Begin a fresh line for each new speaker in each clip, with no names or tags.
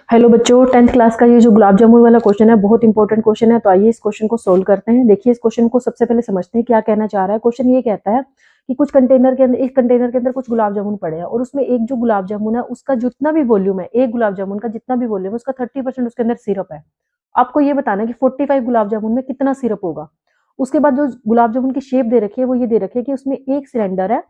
Hello बच्चों, 10th class का ये जो गुलाब जामुन वाला क्वेश्चन है बहुत इंपॉर्टेंट क्वेश्चन है। तो आइए इस क्वेश्चन को सोल्व करते हैं। देखिए, इस क्वेश्चन को सबसे पहले समझते हैं क्या कहना चाह रहा है। क्वेश्चन ये कहता है कि कुछ कंटेनर के अंदर, एक कंटेनर के अंदर कुछ गुलाब जामुन पड़े हैं और उसमें एक जो गुलाब जामुन है उसका जितना भी वॉल्यूम है, एक गुलाब जामुन का जितना भी वॉल्यूम है उसका 30% उसके अंदर सिरप है। आपको ये बताना है कि 45 गुलाब जामुन में कितना सिरप होगा। उसके बाद जो गुलाब जामुन की शेप दे रखी है वो ये दे रखी है कि उसमें एक सिलेंडर है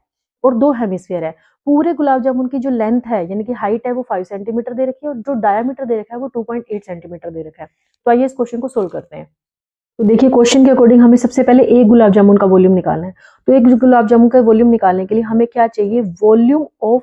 और दो हेमिस्फीयर है। पूरे गुलाब जामुन की जो लेंथ है यानी कि हाइट है वो 5 सेंटीमीटर दे रखी है और जो डायमीटर दे रखा है वो 2.8 सेंटीमीटर दे रखा है। तो आइए इस क्वेश्चन को सोल्व करते हैं। तो देखिए, क्वेश्चन के अकॉर्डिंग हमें सबसे पहले एक गुलाब जामुन का वॉल्यूम निकालना है। तो एक गुलाब जामुन का वॉल्यूम निकालने के लिए हमें क्या चाहिए, वॉल्यूम ऑफ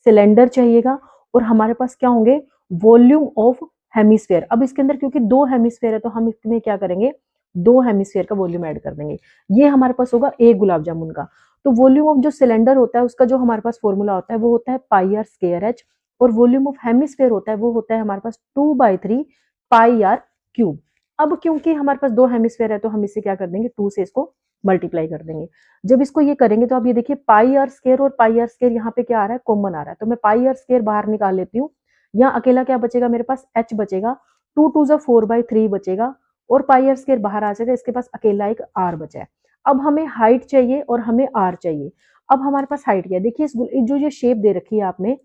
सिलेंडर चाहिएगा और हमारे पास क्या होंगे, वॉल्यूम ऑफ हेमिस्फेयर। अब इसके अंदर क्योंकि दो हेमिस्फेयर है तो हम इसमें क्या करेंगे, दो हेमिस्फेयर का वॉल्यूम ऐड कर देंगे। ये हमारे पास होगा एक गुलाब जामुन का। तो वॉल्यूम ऑफ जो सिलेंडर होता है उसका जो हमारे पास फॉर्मूला होता है वो होता है पाई आर स्क्वायर एच, और वॉल्यूम ऑफ हेमिस्फेयर होता है वो होता है हमारे पास 2/3 पाई आर क्यूब। अब क्योंकि हमारे पास दो हेमिस्फेयर है तो हम इससे क्या कर देंगे, 2 से इसको मल्टीप्लाई कर देंगे। जब इसको ये करेंगे तो आप ये देखिए पाई आर स्क्वायर और पाई आर स्क्वायर यहाँ पे क्या आ रहा है, कॉमन आ रहा है। तो मैं पाई आर स्क्वायर बाहर निकाल लेती हूँ। यहाँ अकेला क्या बचेगा, मेरे पास एच बचेगा, 2 2 4/3 बचेगा और पाई आर स्क्वायर बाहर आ जाएगा। इसके पास अकेला एक आर बचा है। अब हमें हाइट चाहिए और हमें आर चाहिए। अब हमारे पास हाइट क्या है, देखिए इस जो ये शेप दे रखी है आपने,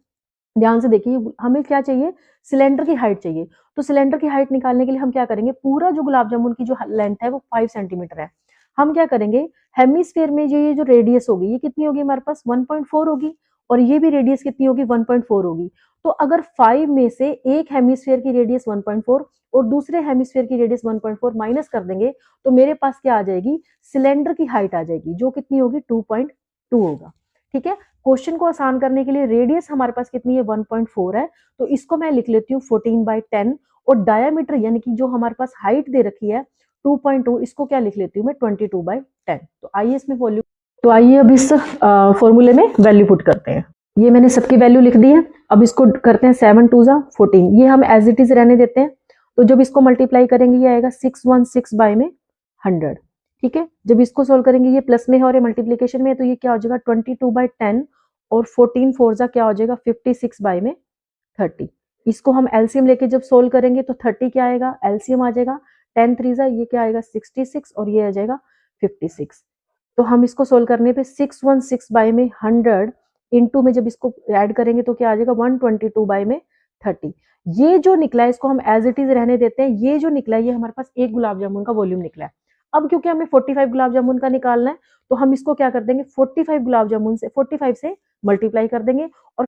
ध्यान से देखिए, हमें क्या चाहिए, सिलेंडर की हाइट चाहिए। तो सिलेंडर की हाइट निकालने के लिए हम क्या करेंगे, पूरा जो गुलाब जामुन की जो लेंथ है वो 5 सेंटीमीटर है। हम क्या करेंगे, हेमिस्फीयर में जो ये जो रेडियस होगी ये कितनी होगी, हमारे पास 1.4 होगी और ये भी रेडियस कितनी होगी, 1.4 होगी। तो अगर 5 में से एक हेमिस्फीयर की रेडियस 1.4 और दूसरे हेमिस्फीयर की रेडियस 1.4 माइनस कर देंगे तो मेरे पास क्या आ जाएगी, सिलेंडर की हाइट आ जाएगी जो कितनी होगी, 2.2 होगा। ठीक है, क्वेश्चन को आसान करने के लिए रेडियस हमारे पास कितनी है, 1.4 है, तो इसको मैं लिख लेती हूँ 14/10 और डायमीटर यानी कि जो हमारे पास हाइट दे रखी है 2.2, इसको क्या लिख लेती हूँ मैं, 22/10। तो आइए इसमें वॉल्यूम, तो आइए अब इस फॉर्मूले में वैल्यू पुट करते हैं। ये मैंने सबकी वैल्यू लिख दी है। अब इसको करते हैं 7 2 14, ये हम एज इट इज रहने देते हैं। तो जब इसको मल्टीप्लाई करेंगे ये आएगा 616 बाय में 100। ठीक है, जब इसको सोल्व करेंगे ये प्लस में है और ये मल्टीप्लीकेशन में है तो ये क्या हो जाएगा, 22/10 और 14 4 जा क्या हो जाएगा, 56 बाय में 30। इसको हम एलसीएम लेके जब सोल्व करेंगे तो 30 क्या आएगा, एलसीएम आ जाएगा 10 3 जा, ये क्या आएगा 66 और ये आ जाएगा 56। तो हम इसको सोल्व करने पे 616 बाय में 100 इंटू में जब इसको ऐड करेंगे तो क्या आ जाएगा, 122 बाय में 30। ये जो निकला है इसको हम एज इट इज रहने देते हैं। ये जो निकला है ये हमारे पास एक गुलाब जामुन का वॉल्यूम निकला है। अब क्योंकि हमें 45 गुलाब जामुन का निकालना है तो हम इसको क्या कर देंगे, 45 गुलाब जामुन से 45 से मल्टीप्लाई कर देंगे और